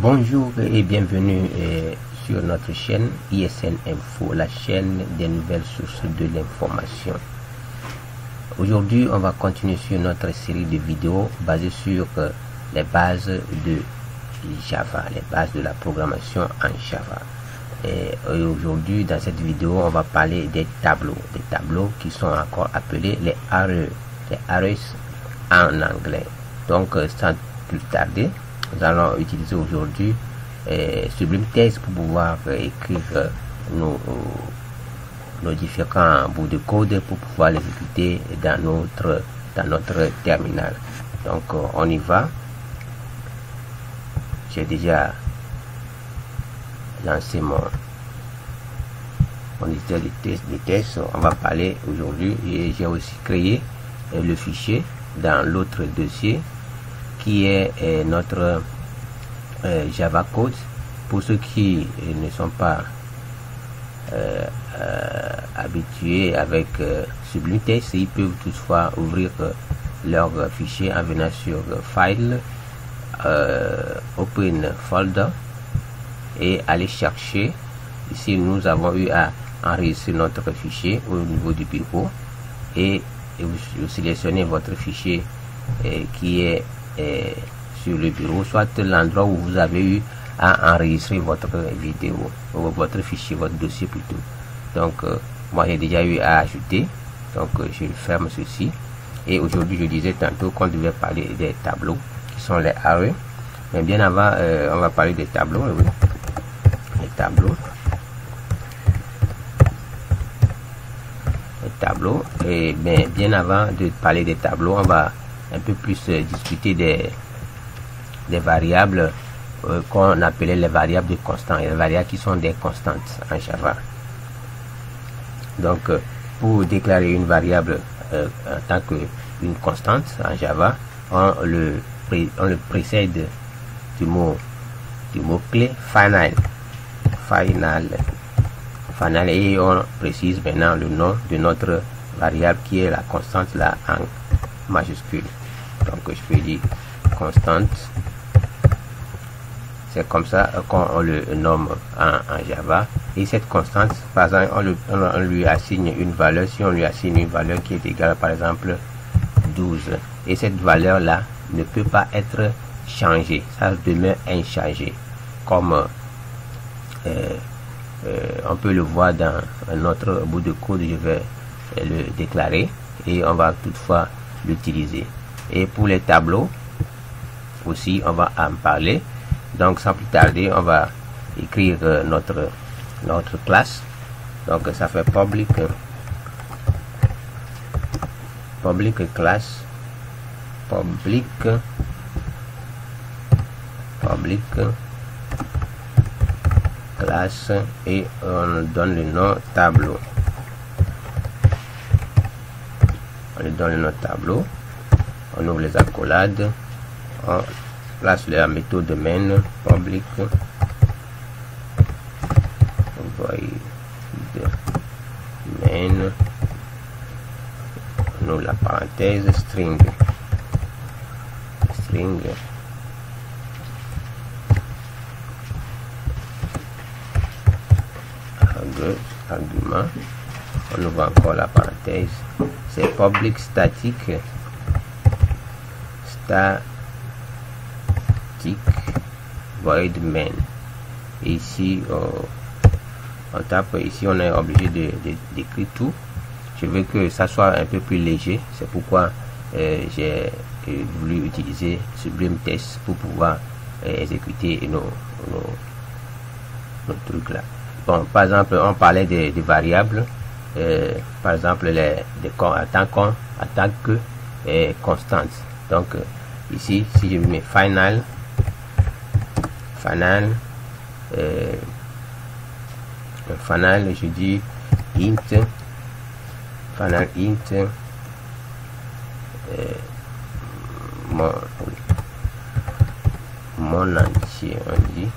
Bonjour et bienvenue sur notre chaîne ISN Info, la chaîne des nouvelles sources de l'information. Aujourd'hui, on va continuer sur notre série de vidéos basées sur les bases de Java, les bases de la programmation en Java. Et aujourd'hui, dans cette vidéo, on va parler des tableaux qui sont encore appelés les arrays en anglais. Donc, sans plus tarder, nous allons utiliser aujourd'hui Sublime Text pour pouvoir écrire nos différents bouts de code pour pouvoir les exécuter dans notre terminal. Donc on y va. J'ai déjà lancé mon éditeur de tests. On va parler aujourd'hui et j'ai aussi créé le fichier dans l'autre dossier qui est notre Java Code. Pour ceux qui ne sont pas habitués avec Sublime Text, ils peuvent toutefois ouvrir leur fichier en venant sur File, Open Folder et aller chercher. Ici, nous avons eu à enregistrer notre fichier au niveau du bureau et vous sélectionnez votre fichier qui est sur le bureau, soit l'endroit où vous avez eu à enregistrer votre vidéo, ou votre fichier, votre dossier plutôt. Donc moi j'ai déjà eu à ajouter, donc je ferme ceci. Et aujourd'hui, je disais tantôt qu'on devait parler des tableaux qui sont les arrays, mais bien avant on va parler des tableaux. Oui. Les tableaux, et bien avant de parler des tableaux, on va un peu plus discuter des variables qu'on appelait les variables de constants, et les variables qui sont des constantes en Java. Donc pour déclarer une variable en tant qu'une constante en Java, on le précède du mot clé final, et on précise maintenant le nom de notre variable qui est la constante là en majuscule. Donc je peux dire constante. C'est comme ça qu'on le nomme en Java. Et cette constante, par exemple, on lui assigne une valeur. Si on lui assigne une valeur qui est égale, par exemple, 12. Et cette valeur-là ne peut pas être changée. Ça demeure inchangé. Comme on peut le voir dans notre bout de code, je vais le déclarer. Et on va toutefois l'utiliser. Et pour les tableaux, aussi, on va en parler. Donc sans plus tarder, on va écrire notre classe. Donc ça fait public class, public classe, et on donne le nom tableau. On lui donne le nom tableau. On ouvre les accolades. On place la méthode main public void main, on ouvre la parenthèse string argument, on ouvre encore la parenthèse, c'est public statique void main. Et ici on tape, ici on est obligé d'écrire tout. Je veux que ça soit un peu plus léger, c'est pourquoi j'ai voulu utiliser Sublime Text pour pouvoir exécuter nos trucs là. Bon, par exemple, on parlait des variables, par exemple en tant que constante. Donc ici, si je mets final, je dis final int mon entier, on dit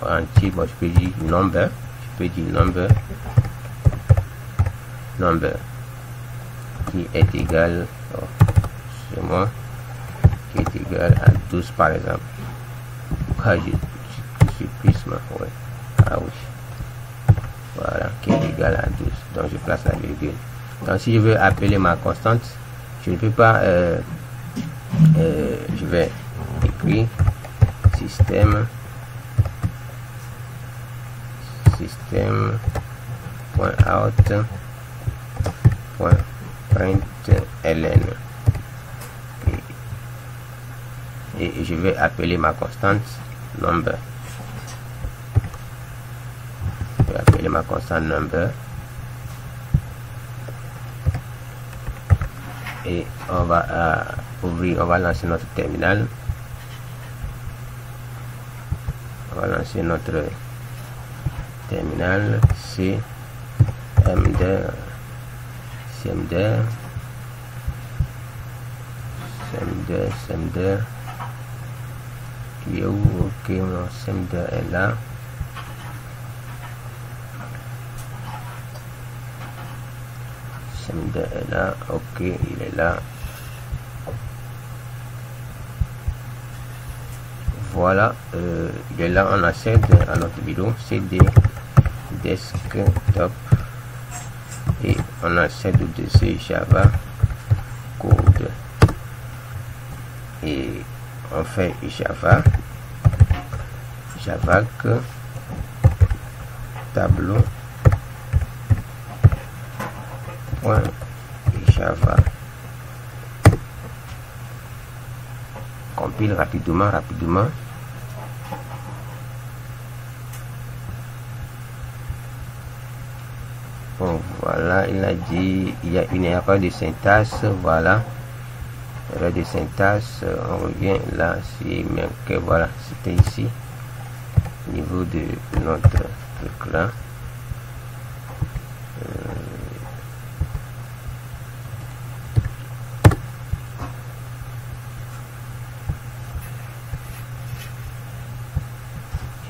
entier. Bon, je peux dire number, qui est égal, c'est moi, qui est égal égale à 12 par exemple. Ah, je supprime, ouais. Ah oui. Voilà, qui est égal à 12. Donc je place la virgule. Donc si je veux appeler ma constante, je ne peux pas, je vais écrire système.out.println et je vais appeler ma constante number. Je vais appeler ma constante number et on va ouvrir, on va lancer notre terminal. On va lancer notre terminal cmd qui est où? Ok, mon cmd est là. cmd est là, ok, il est là. Voilà, il est là. On accède à notre vidéo CD desktop et on accède au dossier Java code et on fait Java tableau point Java. Compile rapidement. Bon, voilà, il a dit il y a une erreur de syntaxe. Voilà, erreur de syntaxe. On revient là, c'est même que voilà, c'était ici au niveau de notre truc là.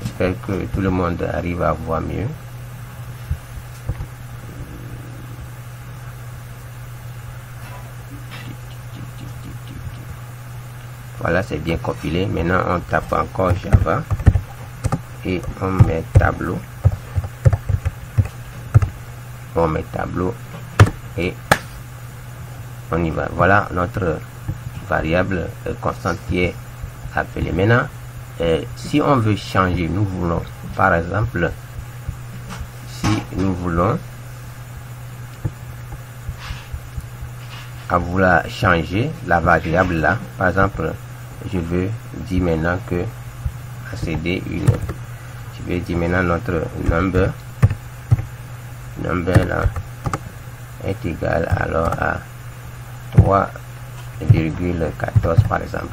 J'espère que tout le monde arrive à voir mieux. Voilà, c'est bien compilé. Maintenant, on tape encore Java et on met tableau. On met tableau et on y va. Voilà notre variable constante qui est appelée. Maintenant, si on veut changer, nous voulons, par exemple, si nous voulons vouloir changer la variable là, par exemple, je veux dire maintenant que accéder une, je vais dire maintenant notre number là est égal alors à 3,14 par exemple.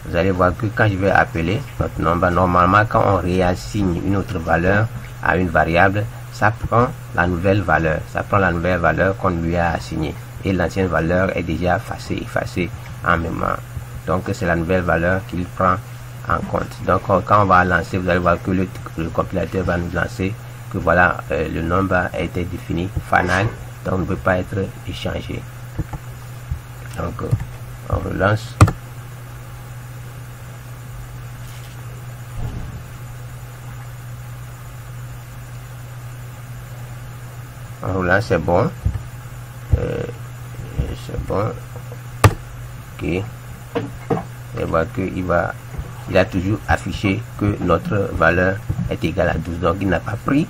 Vous allez voir que quand je vais appeler notre number, normalement quand on réassigne une autre valeur à une variable, ça prend la nouvelle valeur, qu'on lui a assignée et l'ancienne valeur est déjà effacée en mémoire. Donc c'est la nouvelle valeur qu'il prend en compte. Donc quand on va lancer, vous allez voir que le compilateur va nous lancer que voilà, le number a été défini final, donc ne peut pas être échangé. Donc on relance. En roulant, c'est bon. C'est bon. Ok. Et voir que il a toujours affiché que notre valeur est égale à 12. Donc il n'a pas pris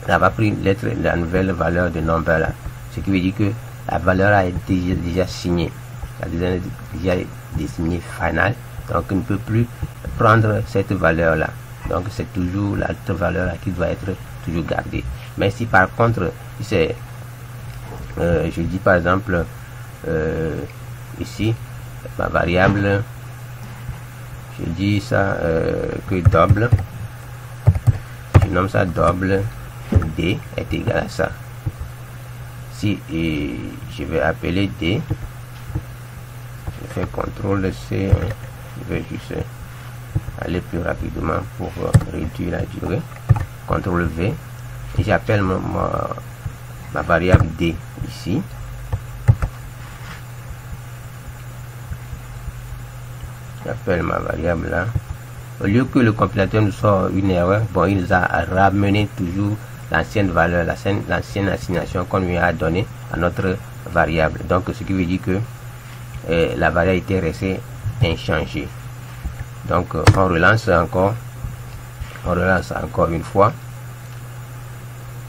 la nouvelle valeur de number là. Ce qui veut dire que la valeur a été déjà signée. La déjà désignée final. Donc il ne peut plus prendre cette valeur là. Donc c'est toujours l'autre valeur là qui doit être toujours gardée. Mais si par contre c'est je dis par exemple ici ma variable, je dis ça que double, je nomme ça double d est égal à ça. Si je vais appeler d, je fais CTRL C, je vais juste aller plus rapidement pour réduire la durée, CTRL V, et j'appelle ma variable d ici. j'appelle ma variable là. Au lieu que le compilateur nous sort une erreur, bon, il nous a ramené toujours l'ancienne valeur, l'ancienne assignation qu'on lui a donnée à notre variable. Donc, ce qui veut dire que la variable était restée inchangée. Donc, on relance encore une fois.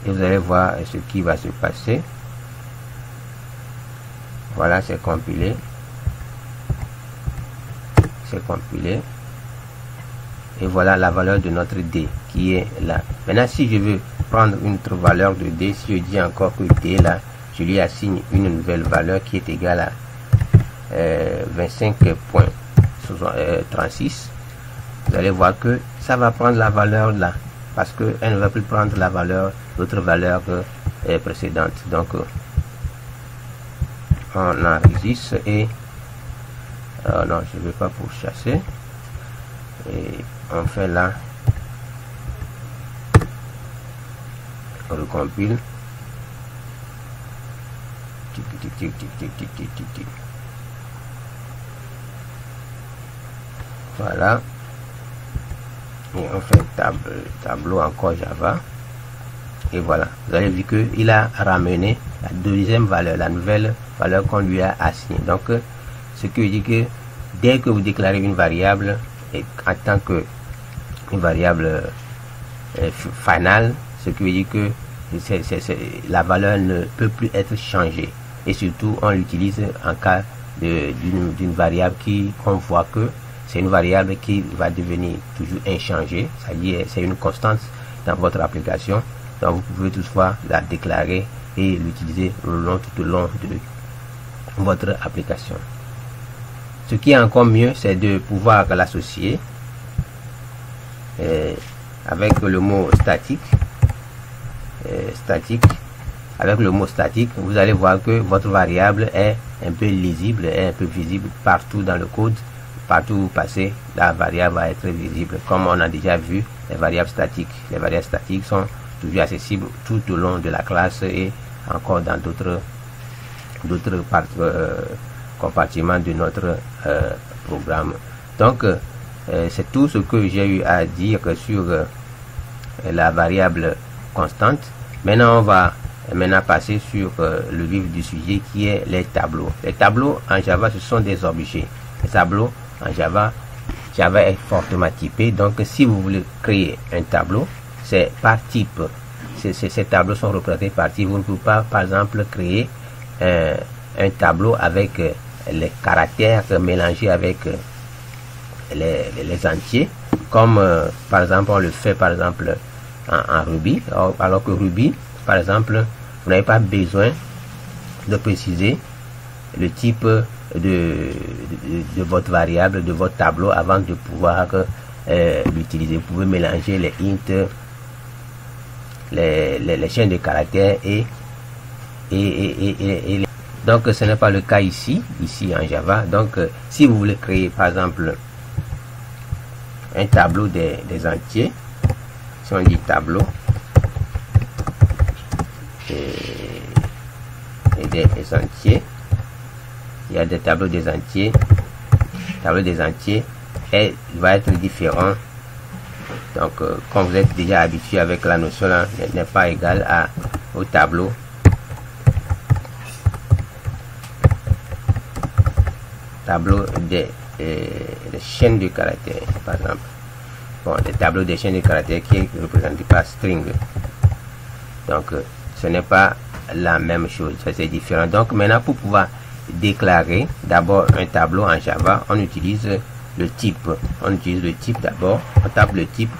Et vous allez voir ce qui va se passer. Voilà, c'est compilé. C'est compilé. Et voilà la valeur de notre D qui est là. Maintenant, si je veux prendre une autre valeur de D, si je dis encore que D là, je lui assigne une nouvelle valeur qui est égale à 25.36. Vous allez voir que ça va prendre la valeur là, parce qu'elle ne va plus prendre la valeur, l'autre valeur précédente. Donc, on enregistre et non, je ne vais pas pourchasser. Et on fait là, on recompile. Voilà. Et on fait tableau encore Java. Et voilà. Vous avez vu qu'il a ramené la deuxième valeur, la nouvelle valeur qu'on lui a assignée. Donc, ce qui veut dire que dès que vous déclarez une variable, et en tant que une variable finale, ce qui veut dire que la valeur ne peut plus être changée. Et surtout, on l'utilise en cas d'une variable qu'on voit que c'est une variable qui va devenir toujours inchangée, c'est-à-dire c'est une constante dans votre application. Donc, vous pouvez toutefois la déclarer et l'utiliser tout au long de votre application. Ce qui est encore mieux, c'est de pouvoir l'associer avec le mot statique. Avec le mot statique, vous allez voir que votre variable est un peu lisible, est un peu visible partout dans le code. Partout où vous passez, la variable va être visible. Comme on a déjà vu, les variables statiques. Les variables statiques sont toujours accessibles tout au long de la classe et encore dans d'autres compartiments de notre programme. Donc, c'est tout ce que j'ai eu à dire sur la variable constante. Maintenant, on va passer sur le vif du sujet qui est les tableaux. Les tableaux en Java, ce sont des objets. Les tableaux en Java est fortement typé. Donc, si vous voulez créer un tableau, c'est par type. Ces tableaux sont représentés par type. Vous ne pouvez pas, par exemple, créer un tableau avec les caractères mélangés avec les entiers, comme par exemple on le fait par exemple en Ruby, alors que Ruby, par exemple, vous n'avez pas besoin de préciser le type de votre variable, de votre tableau avant de pouvoir l'utiliser. Vous pouvez mélanger les int, les chaînes de caractères et donc ce n'est pas le cas ici en Java. Donc si vous voulez créer par exemple un tableau des entiers, si on dit tableau et des entiers, il y a des tableaux des entiers. Tableau des entiers va être différent. Donc comme vous êtes déjà habitué avec la notion là, n'est pas égal au tableau des chaînes de caractères, par exemple. Bon, les tableaux des chaînes de caractères qui est représenté par string. Donc, ce n'est pas la même chose, c'est différent. Donc, maintenant, pour pouvoir déclarer d'abord un tableau en Java, on utilise le type. On utilise le type d'abord. On tape le type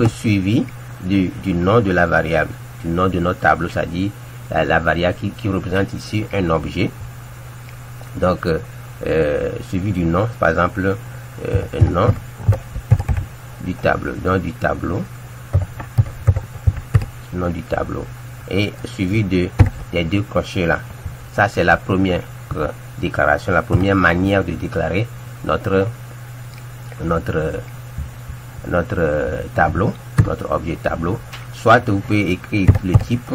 suivi du nom de la variable, du nom de notre tableau, c'est-à-dire la variable qui représente ici un objet. Donc, suivi du nom, par exemple, nom du tableau, et suivi des deux crochets là. Ça, c'est la première déclaration, la première manière de déclarer notre tableau, notre objet tableau. Soit vous pouvez écrire le type,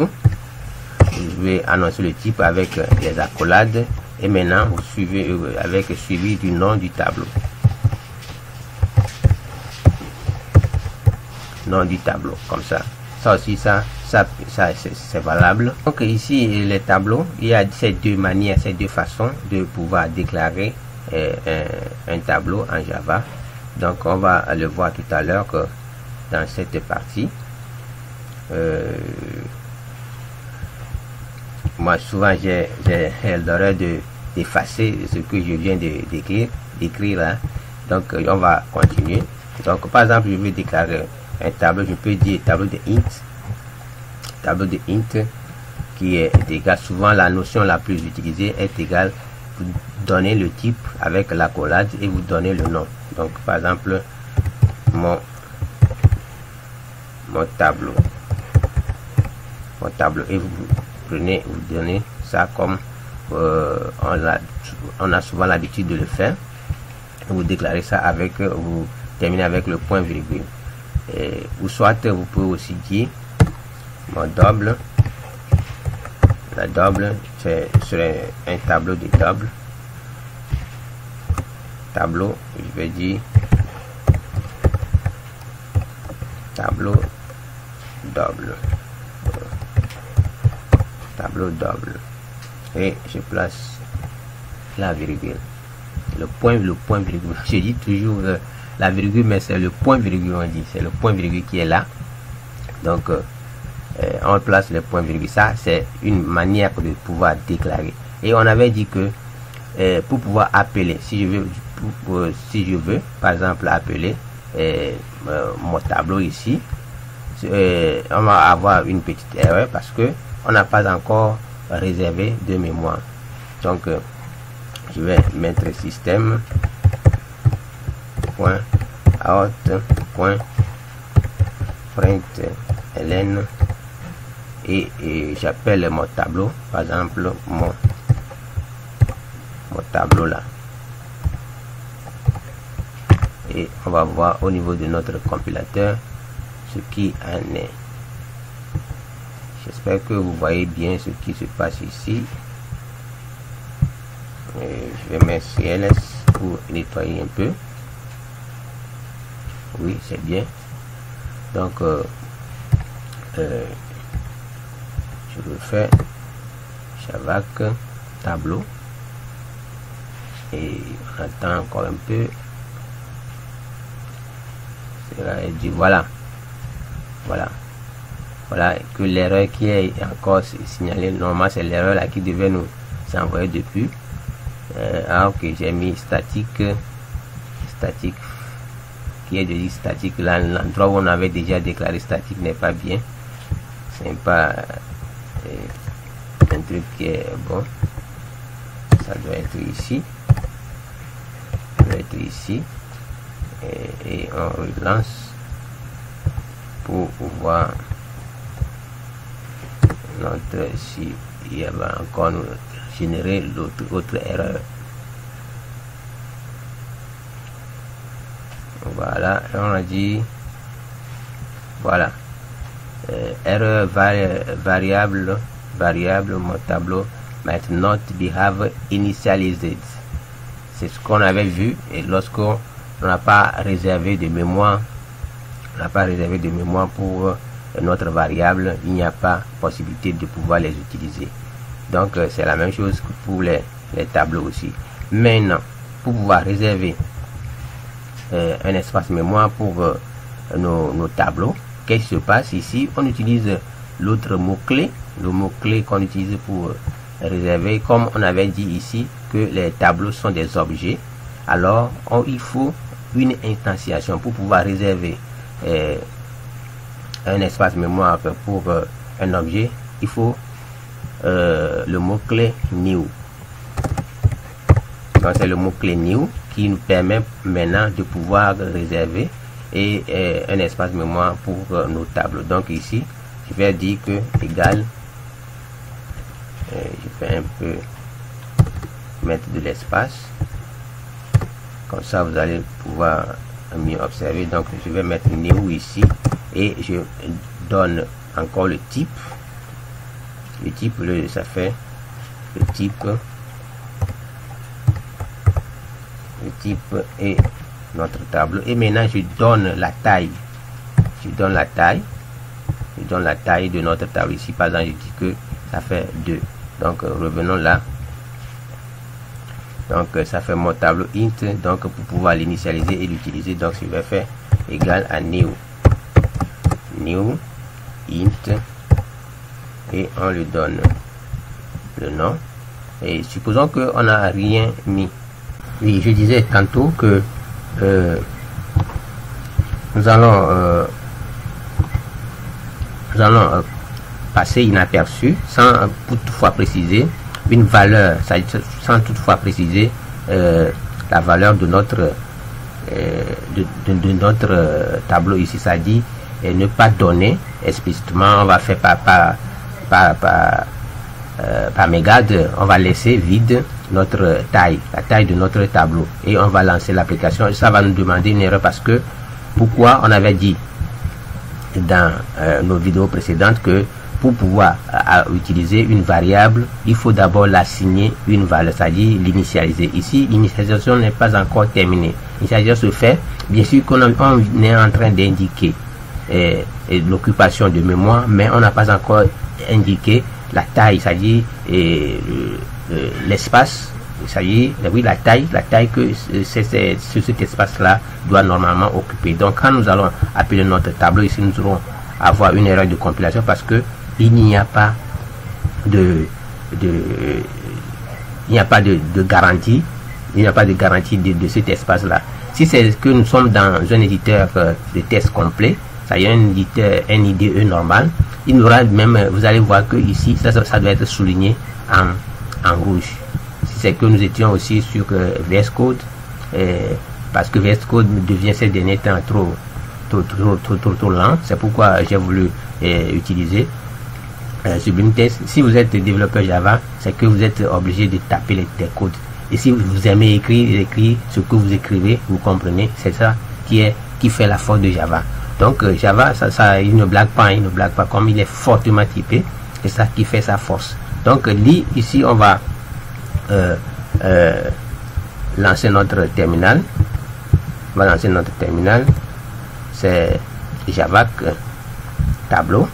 je vais annoncer le type avec les accolades Et maintenant, vous suivez avec suivi du nom du tableau. Nom du tableau, comme ça. Ça aussi, ça c'est valable. Donc ici, les tableaux, il y a ces deux manières, ces deux façons de pouvoir déclarer un tableau en Java. Donc on va le voir tout à l'heure que dans cette partie. Moi souvent j'ai l'erreur d'effacer ce que je viens d'écrire là. Donc on va continuer. Donc par exemple, je vais déclarer un tableau, je peux dire tableau de int qui est égal, souvent la notion la plus utilisée est égale, vous donnez le type avec l'accolade et vous donnez le nom. Donc par exemple mon tableau et vous prenez, vous donnez ça comme on a souvent l'habitude de le faire. Vous déclarez ça avec, vous terminez avec le point virgule. Ou soit vous pouvez aussi dire mon double. La double, c'est sur un tableau de double. Tableau, je vais dire tableau double. Tableau double. Et je place la virgule. Le point virgule. Je dis toujours la virgule, mais c'est le point virgule, on dit. C'est le point virgule qui est là. Donc, on place le point virgule. Ça, c'est une manière de pouvoir déclarer. Et on avait dit que pour pouvoir appeler, si je veux, par exemple, appeler mon tableau ici, on va avoir une petite erreur parce que on n'a pas encore réservé de mémoire. Donc, je vais mettre système .out.println et j'appelle mon tableau, par exemple mon tableau là, et on va voir au niveau de notre compilateur ce qui en est. J'espère que vous voyez bien ce qui se passe ici. Je vais mettre CLS pour nettoyer un peu. Oui, c'est bien. Donc je le fais Javac tableau et on attend encore un peu. Cela est dit, voilà que l'erreur qui est encore signalée, normalement c'est l'erreur là qui devait nous envoyer depuis. Ok, j'ai mis statique qui est de statique là, l'endroit où on avait déjà déclaré statique n'est pas bien, c'est pas un truc qui est bon. Ça doit être ici, et on relance pour pouvoir notre, si il y avait encore nous générer l'autre erreur. Voilà, et on a dit voilà, erreur variable mon tableau might not be have initialized. C'est ce qu'on avait vu, et lorsqu'on n'a pas réservé de mémoire, pour notre variable, il n'y a pas possibilité de pouvoir les utiliser. Donc c'est la même chose que pour les tableaux aussi. Maintenant, pour pouvoir réserver un espace mémoire pour nos tableaux, qu'est-ce qui se passe ici? On utilise l'autre mot-clé, le mot-clé qu'on utilise pour réserver, comme on avait dit ici que les tableaux sont des objets. Alors il faut une instantiation pour pouvoir réserver un espace mémoire pour un objet. Il faut le mot-clé new. Donc c'est le mot-clé new qui nous permet maintenant de pouvoir réserver un espace mémoire pour nos tableaux. Donc ici je vais dire que égal, je vais un peu mettre de l'espace, comme ça vous allez pouvoir mieux observer. Donc je vais mettre new ici et je donne encore le type. Ça fait le type le type et notre tableau. Et maintenant, je donne la taille. Je donne la taille de notre tableau. Ici, par exemple, je dis que ça fait 2. Donc, revenons là. Donc, ça fait mon tableau int. Donc, pour pouvoir l'initialiser et l'utiliser, donc, je vais faire égal à new int. Et on lui donne le nom. Et supposons qu'on n'a rien mis. Oui, je disais tantôt que nous allons passer inaperçu sans toutefois préciser une valeur, sans toutefois préciser la valeur de notre notre tableau ici. Ça dit ne pas donner explicitement. On va faire par mégarde, on va laisser vide notre taille, la taille de notre tableau, et on va lancer l'application. Ça va nous demander une erreur parce que pourquoi on avait dit dans nos vidéos précédentes que pour pouvoir utiliser une variable, il faut d'abord l'assigner une valeur, c'est-à-dire l'initialiser. Ici, l'initialisation n'est pas encore terminée. L'initialisation se fait, bien sûr qu'on est en train d'indiquer l'occupation de mémoire, mais on n'a pas encore indiqué la taille, c'est-à-dire l'espace, c'est-à-dire oui, la taille que cet espace-là doit normalement occuper. Donc, quand nous allons appeler notre tableau ici, nous allons avoir une erreur de compilation parce que il n'y a pas de garantie, de cet espace-là. Si c'est que nous sommes dans un éditeur de test complet, c'est-à-dire un IDE normal, il y aura même, vous allez voir que ici, ça doit être souligné en rouge. Si c'est que nous étions aussi sur VS Code, parce que VS Code devient ces derniers temps trop lent, c'est pourquoi j'ai voulu utiliser Sublime Text. Si vous êtes développeur Java, c'est que vous êtes obligé de taper les codes. Et si vous aimez écrire ce que vous écrivez, vous comprenez, c'est ça qui fait la force de Java. Donc Java, ça il ne blague pas, comme il est fortement typé, c'est ça qui fait sa force. Donc ici on va lancer notre terminal. C'est Java tableau.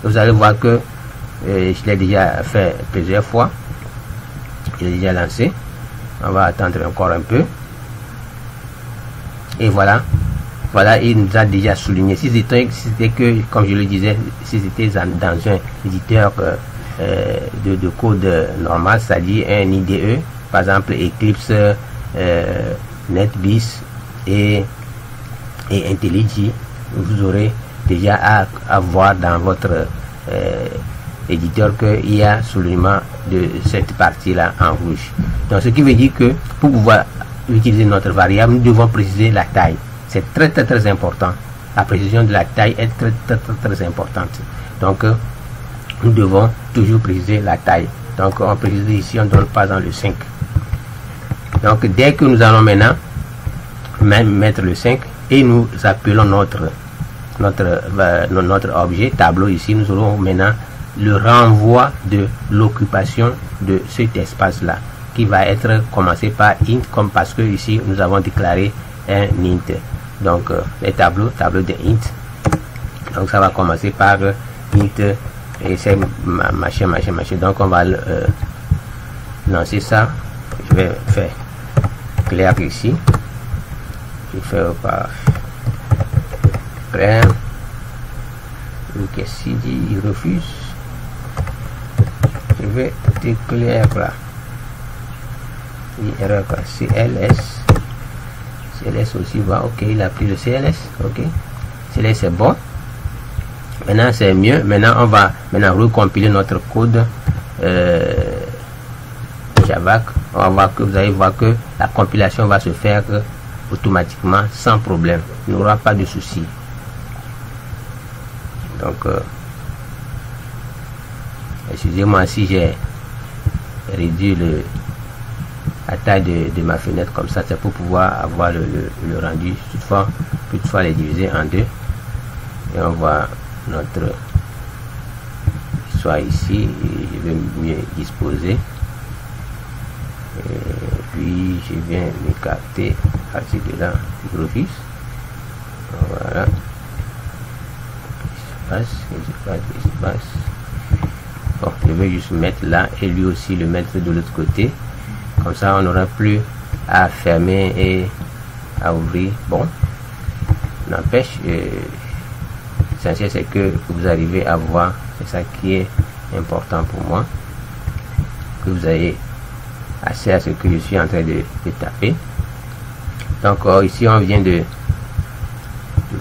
Vous allez voir que je l'ai déjà fait plusieurs fois. Il est déjà lancé. On va attendre encore un peu. Et voilà, il nous a déjà souligné. Si c'était que, comme je le disais, si c'était dans un éditeur de code normal, c'est-à-dire un IDE, par exemple Eclipse, NetBeans et IntelliJ, vous aurez déjà à voir dans votre éditeur qu'il y a soulignement de cette partie-là en rouge. Donc, ce qui veut dire que pour pouvoir utiliser notre variable, nous devons préciser la taille. C'est très important. La précision de la taille est très importante. Donc, nous devons toujours préciser la taille. Donc, on précise ici, on donne pas dans le 5. Donc, dès que nous allons maintenant mettre le 5 et nous appelons notre objet tableau ici, nous aurons maintenant le renvoi de l'occupation de cet espace là qui va être commencé par int, comme parce que ici nous avons déclaré un int. Donc les tableau de int, donc ça va commencer par int et c'est machin. Donc on va lancer ça. Je vais faire clair ici, je fais par clair. Qu'est-ce qu'il dit? Il refuse. Je vais déclarer là. Erreur quoi. CLS aussi va. Ok, il a pris le CLS. Ok, CLS c'est bon. Maintenant c'est mieux. Maintenant on va recompiler notre code Java. On va voir que vous allez voir que la compilation va se faire automatiquement sans problème. Il n'y aura pas de souci. Donc excusez-moi si j'ai réduit la taille de ma fenêtre comme ça, c'est pour pouvoir avoir le rendu. Toutefois les diviser en deux et on voit notre soit ici. Je vais mieux disposer puis je viens m'écarter à partir de là, LibreOffice. Voilà. Espace. Bon, je vais juste mettre là et lui aussi le mettre de l'autre côté. Comme ça, on n'aura plus à fermer et à ouvrir. Bon, n'empêche, l'essentiel c'est que vous arrivez à voir. C'est ça qui est important pour moi, que vous ayez accès à ce que je suis en train de taper. Donc ici on vient de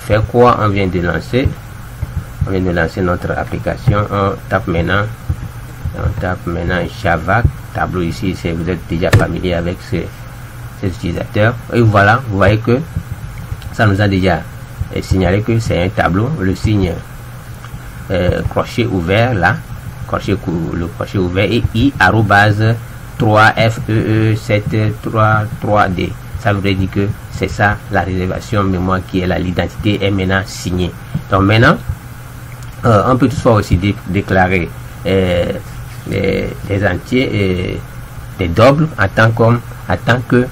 faire quoi? On vient de lancer notre application. On tape maintenant Java tableau. Ici vous êtes déjà familier avec cet utilisateur, et voilà, vous voyez que ça nous a déjà signalé que c'est un tableau. Le signe crochet ouvert là, le crochet ouvert, et i arrobase 3FEE733D. ça voudrait dire que c'est ça la réservation mémoire qui est là. L'identité est maintenant signée. Donc maintenant on peut toutefois aussi déclarer les entiers et les doubles en tant que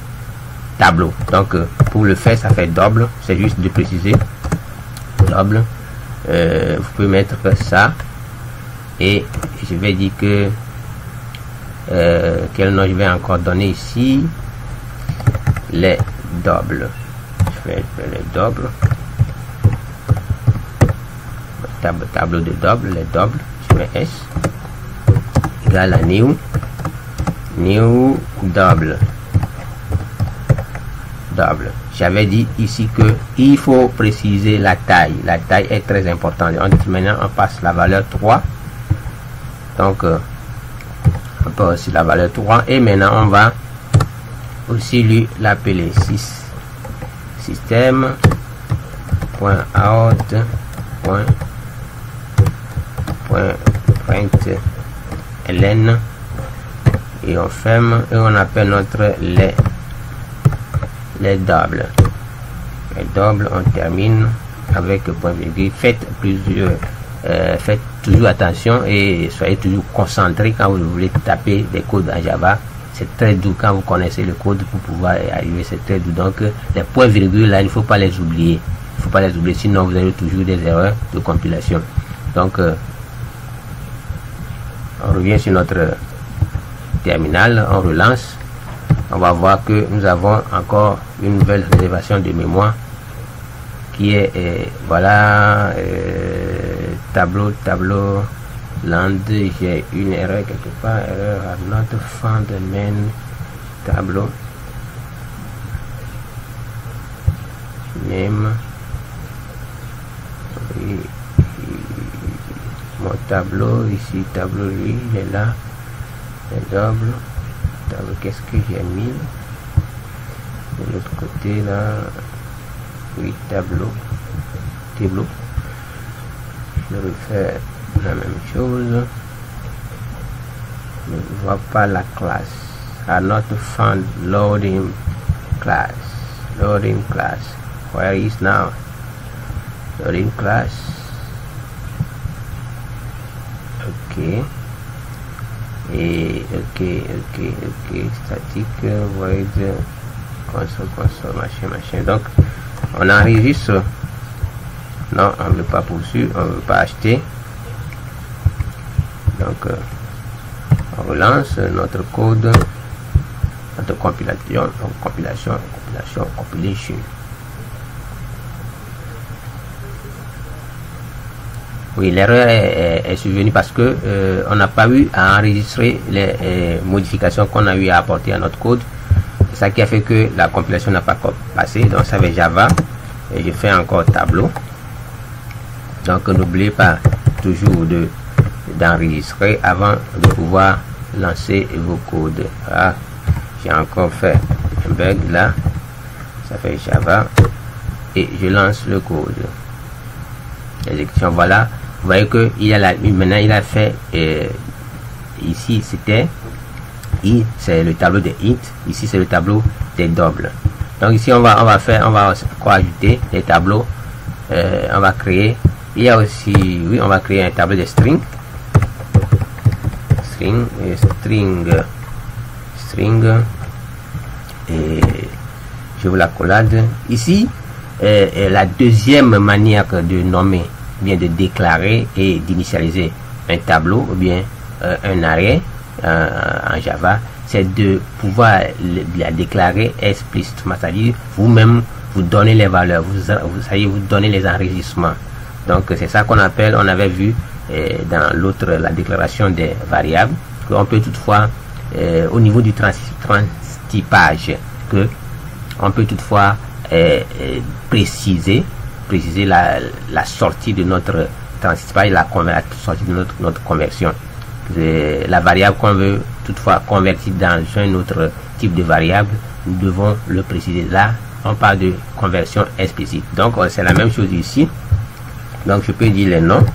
tableau. Donc pour le faire, ça fait double, c'est juste de préciser double. Vous pouvez mettre ça, et je vais dire que quel nom je vais encore donner ici, les doubles. Je vais les doubles, tableau de double, les doubles. Je mets S égale à new double. J'avais dit ici que il faut préciser la taille. La taille est très importante. Maintenant on passe la valeur 3. Donc on peut aussi la valeur 3, et maintenant on va aussi lui l'appeler système.out.println, et on ferme et on appelle notre les doubles. Les doubles, on termine avec point virgule. Faites toujours attention et soyez toujours concentré quand vous voulez taper des codes en Java. C'est très doux quand vous connaissez le code pour pouvoir arriver. C'est très doux. Donc les points virgules là, il ne faut pas les oublier. Il faut pas les oublier, sinon vous avez toujours des erreurs de compilation. Donc on revient sur notre terminal, on relance. On va voir que nous avons encore une nouvelle réservation de mémoire qui est voilà, tableau land. J'ai une erreur quelque part, erreur have not found the main tableau name. Oui, mon tableau ici, tableau lui il est là, le double tableau. Qu'est-ce que j'ai mis de l'autre côté là? Oui, tableau. Je vais faire la même chose. Je ne vois pas la classe. Are not found loading class. Where is now loading class? Ok. Et ok, statique void console machin. Donc on enregistre. Non, on ne veut pas poursuivre, on ne veut pas acheter. Donc on relance notre code, notre compilation. Oui, l'erreur est survenue parce que on n'a pas eu à enregistrer les modifications qu'on a eu à apporter à notre code. C'est ça qui a fait que la compilation n'a pas passé. Donc ça va Java, et je fais encore tableau. Donc n'oubliez pas toujours d'enregistrer avant de pouvoir lancer vos codes. Ah, j'ai encore fait un bug là, ça fait Java, et je lance le code. L'exécution, voilà. Vous voyez que maintenant il a fait ici c'était i, c'est le tableau des int, ici c'est le tableau des doubles. Donc ici on va ajouter les tableaux. On va créer, il y a aussi, oui, on va créer un tableau de string et je vous la collade ici. La deuxième manière de nommer, bien de déclarer et d'initialiser un tableau ou bien un array en Java, c'est de pouvoir la déclarer explicitement, c'est-à-dire vous-même vous donnez les valeurs, vous donnez les enrichissements. Donc c'est ça qu'on appelle, on avait vu dans l'autre, la déclaration des variables, qu'on peut toutefois au niveau du transtypage, que on peut toutefois préciser la sortie de notre transtypage, la sortie de notre conversion. La variable qu'on veut toutefois convertir dans un autre type de variable, nous devons le préciser. Là, on parle de conversion explicite. Donc, c'est la même chose ici. Donc, je peux dire les noms,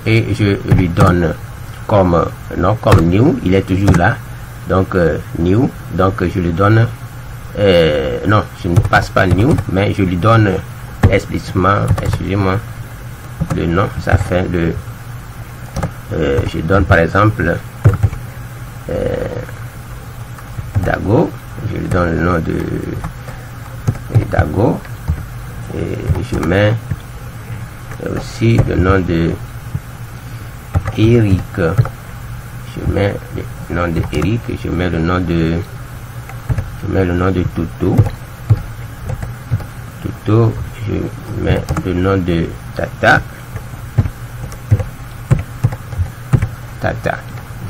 et je lui donne comme nom, comme new. Il est toujours là. Donc, new. Donc, je lui donne non, je ne passe pas new, mais je lui donne explicitement, excusez-moi, le nom. Ça fait le je donne par exemple Dago. Je lui donne le nom de Dago, et je mets aussi le nom de Eric. Je mets le nom de Eric, je mets le nom de Toto. Je mets le nom de Tata.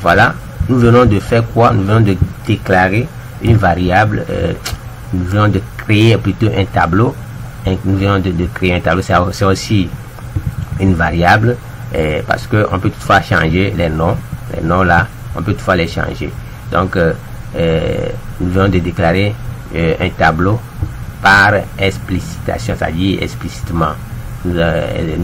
Voilà, nous venons de faire quoi? Nous venons de déclarer une variable, nous venons de créer plutôt un tableau. Nous venons de créer un tableau, c'est aussi une variable, parce que on peut toutefois changer les noms là, on peut toutefois les changer. Donc nous venons de déclarer un tableau par explicitation, c'est-à-dire explicitement.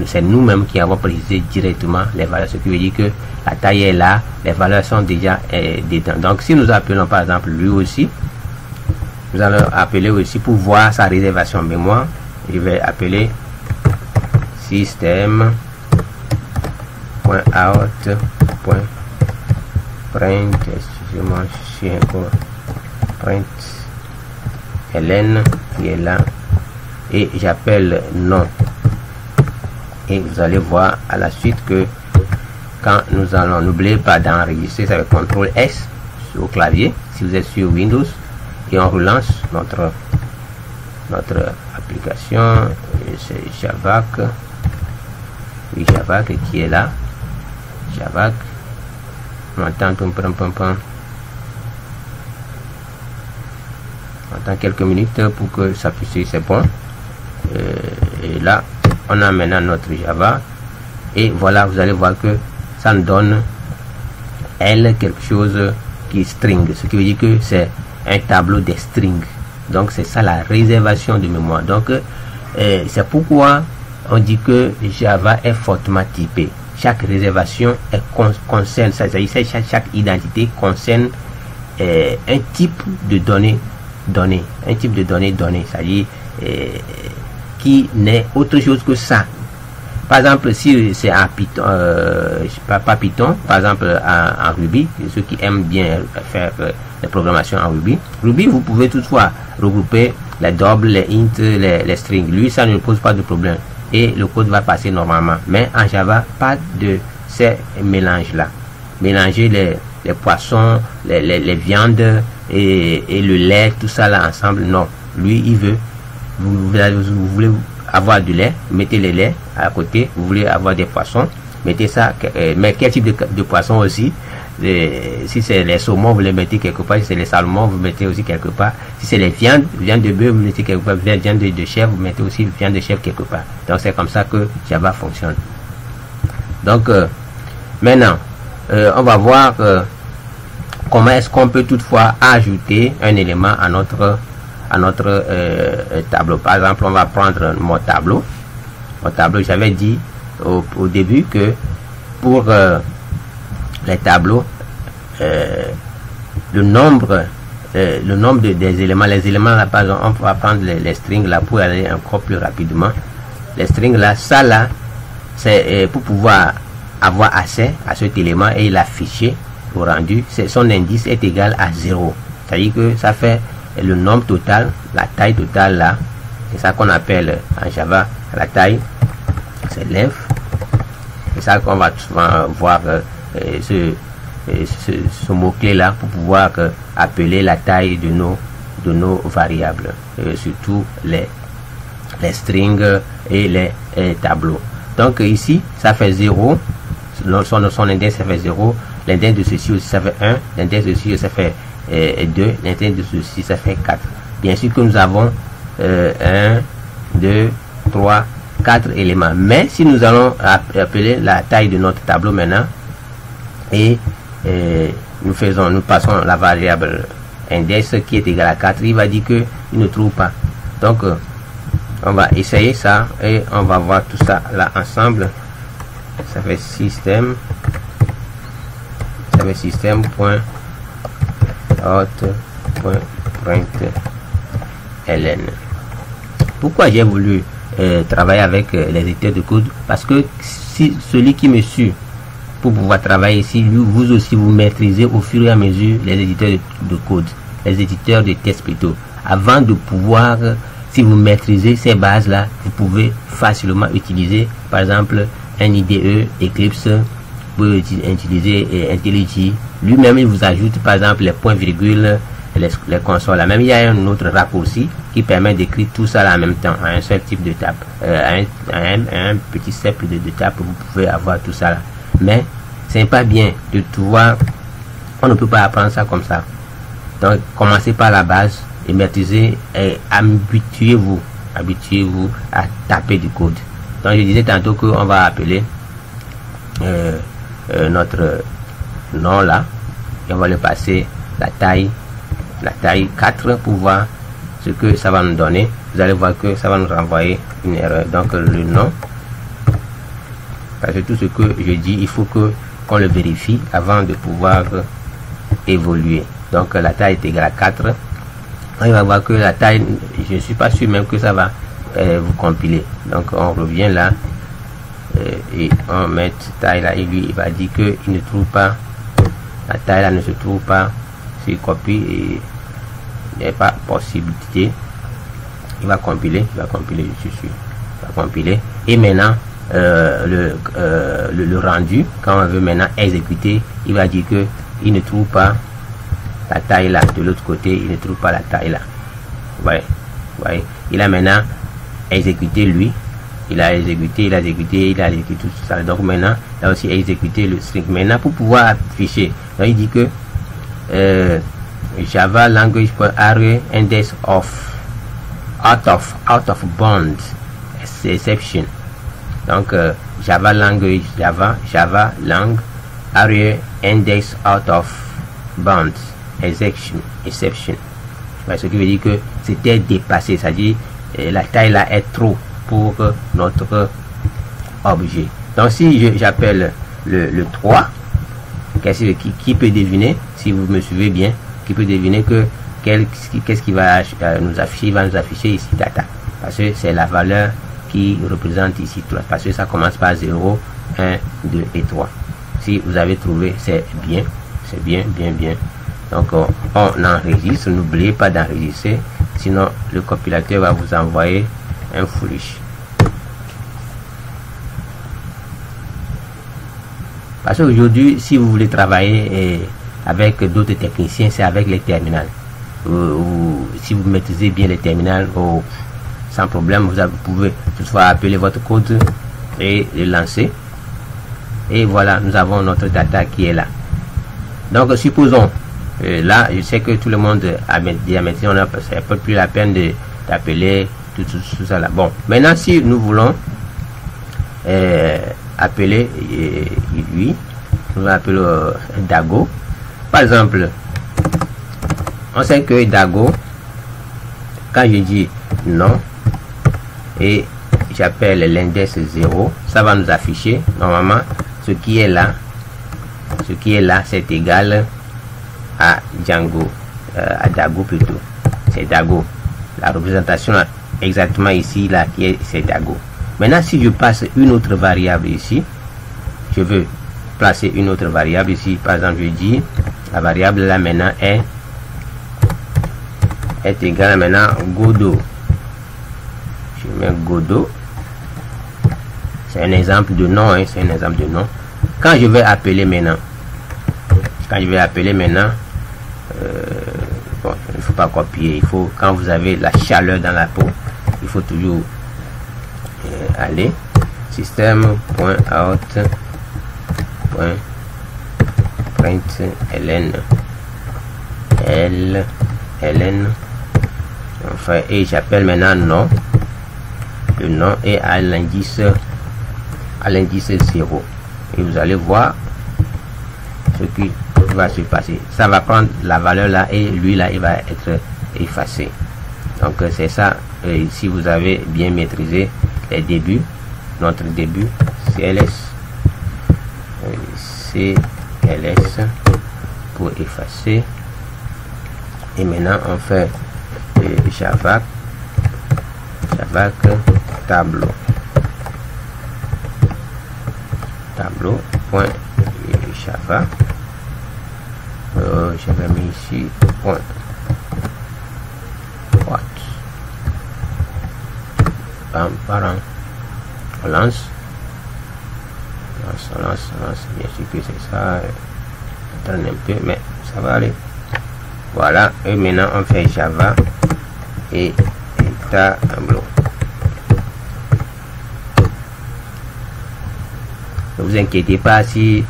C'est nous-mêmes qui avons précisé directement les valeurs, ce qui veut dire que la taille est là, les valeurs sont déjà dedans. Donc si nous appelons par exemple lui aussi, nous allons appeler aussi pour voir sa réservation mémoire. Je vais appeler système.out.print, excusez-moi, je suis encore print Hélène qui est là, et j'appelle nom. Et vous allez voir à la suite que quand nous allons, n'oubliez pas d'enregistrer, ça va CTRL S au clavier si vous êtes sur Windows, et on relance notre application. C'est Javac, oui, Javac qui est là. Javac, on entend quelques minutes pour que ça puisse, c'est bon. Et là on a maintenant notre Java, et voilà, vous allez voir que ça nous donne quelque chose qui est string, ce qui veut dire que c'est un tableau des strings. Donc c'est ça la réservation de mémoire. Donc c'est pourquoi on dit que Java est fortement typé. Chaque réservation concerne, c'est-à-dire chaque identité concerne un type de données, un type de données, c'est-à-dire qui n'est autre chose que ça. Par exemple, si c'est en Python, pas Python, par exemple en Ruby, ceux qui aiment bien faire les programmations en Ruby, vous pouvez toutefois regrouper les doubles, les int, les strings. Lui, ça ne pose pas de problème et le code va passer normalement. Mais en Java, pas de ces mélanges-là. Mélanger les poissons, les viandes et le lait, tout ça là ensemble, non. Lui, il veut, vous voulez avoir du lait, mettez les laits à côté. Vous voulez avoir des poissons, mettez ça. Mais quel type de poisson aussi? Si c'est les saumons, vous les mettez quelque part. Si c'est les salmons, vous mettez aussi quelque part. Si c'est les viandes de bœuf, vous mettez quelque part. Viande de chèvre, vous mettez aussi viande de chèvre quelque part. Donc c'est comme ça que Java fonctionne. Donc maintenant on va voir comment est-ce qu'on peut toutefois ajouter un élément à notre tableau. Par exemple, on va prendre mon tableau. J'avais dit au début que pour les tableaux, le nombre des éléments, les éléments là, par exemple, on va prendre les strings là pour aller encore plus rapidement. Les strings là, ça là, c'est pour pouvoir avoir accès à cet élément et l'afficher au rendu. Son indice est égal à 0. C'est-à-dire que ça fait le nombre total, la taille totale là. C'est ça qu'on appelle en Java la taille, c'est length. C'est ça qu'on va souvent voir ce mot-clé là pour pouvoir appeler la taille de nos variables, surtout les strings et les tableaux. Donc ici, ça fait 0. Son index, ça fait 0. L'index de ceci aussi, ça fait 1. L'index de ceci, ça fait 2. L'index de ceci, ça fait 4. Bien sûr que nous avons 1, 2, 3, 4 éléments. Mais si nous allons appeler la taille de notre tableau maintenant, et nous passons la variable index qui est égal à 4, il va dire que il ne trouve pas. Donc on va essayer ça et on va voir tout ça là ensemble. Ça fait système point out.println. Pourquoi j'ai voulu travailler avec les éditeurs de code? Parce que si celui qui me suit pour pouvoir travailler ici, vous aussi vous maîtrisez au fur et à mesure les éditeurs de code, les éditeurs de texte plutôt, avant de pouvoir, si vous maîtrisez ces bases là, vous pouvez facilement utiliser par exemple un IDE, Eclipse, vous pouvez utiliser IntelliJ. Lui-même il vous ajoute par exemple les points virgules, les consoles là. Même il y a un autre raccourci qui permet d'écrire tout ça là en même temps à un seul type de table, un petit cercle de table, vous pouvez avoir tout ça là. Mais c'est pas bien de tout voir, on ne peut pas apprendre ça comme ça. Donc commencez par la base et maîtrisez et habituez-vous à taper du code. Donc je disais tantôt qu'on va appeler notre nom là et on va le passer la taille 4 pour voir ce que ça va nous donner. Vous allez voir que ça va nous renvoyer une erreur. Donc le nom, parce que tout ce que je dis, il faut qu'on le vérifie avant de pouvoir évoluer. Donc la taille est égale à 4. Il va voir que la taille, je ne suis pas sûr même que ça va vous compiler. Donc on revient là et on met taille là et lui il va dire que il ne trouve pas, la taille là ne se trouve pas. C'est copie et il n'y a pas possibilité. Il va compiler, je suis sûr. Il va compiler et maintenant le rendu, quand on veut maintenant exécuter, il va dire que il ne trouve pas la taille là. De l'autre côté, il ne trouve pas la taille là. Ouais. Il a maintenant exécuté lui. Il a exécuté tout ça. Donc maintenant, il a aussi exécuté le string. Maintenant, pour pouvoir afficher, donc il dit que Java language.array index of out of bound exception. Donc Java language Java lang array index out of bound exception. Ce qui veut dire que c'était dépassé, c'est-à-dire la taille là est trop pour notre objet. Donc si j'appelle le 3, qui peut deviner, si vous me suivez bien, qui peut deviner que qu'est-ce qui va nous afficher? Il va nous afficher ici data, parce que c'est la valeur qui représente ici 3, parce que ça commence par 0, 1, 2 et 3. Si vous avez trouvé, c'est bien. Donc on enregistre, n'oubliez pas d'enregistrer, sinon le compilateur va vous envoyer un foolish. Parce qu'aujourd'hui, si vous voulez travailler avec d'autres techniciens, c'est avec les terminales. Si vous maîtrisez bien les terminales, sans problème, vous pouvez toutefois appeler votre code et le lancer. Et voilà, nous avons notre data qui est là. Donc, supposons, là, je sais que tout le monde a déjà maîtrisé, c'est pas plus la peine d'appeler tout ça là. Bon, maintenant, si nous voulons appeler lui, nous allons appeler Dago. Par exemple, on sait que Dago, quand je dis non et j'appelle l'index 0, ça va nous afficher normalement ce qui est là. Ce qui est là, c'est égal à Django, à Dago plutôt. C'est Dago. La représentation exactement ici là qui est, c'est Dago. Maintenant, si je passe une autre variable ici, je veux placer une autre variable ici. Par exemple, je dis la variable là maintenant est est égal maintenant Godot. Je mets Godot. C'est un exemple de nom, hein, c'est un exemple de nom. Quand je vais appeler maintenant, bon, il ne faut pas copier. Il faut, quand vous avez la chaleur dans la peau, il faut toujours aller système.out.println ln, enfin, et j'appelle maintenant nom, le nom est à l'indice 0, et vous allez voir ce qui va se passer. Ça va prendre la valeur là, et lui là il va être effacé. Donc c'est ça. Si vous avez bien maîtrisé les débuts, notre début CLS pour effacer, et maintenant on fait Java tableau point Java, j'avais mis ici point what, parent, on lance, bien sûr que c'est ça, un peu, mais ça va aller. Voilà, et maintenant on fait Java et tableau. Ne vous inquiétez pas si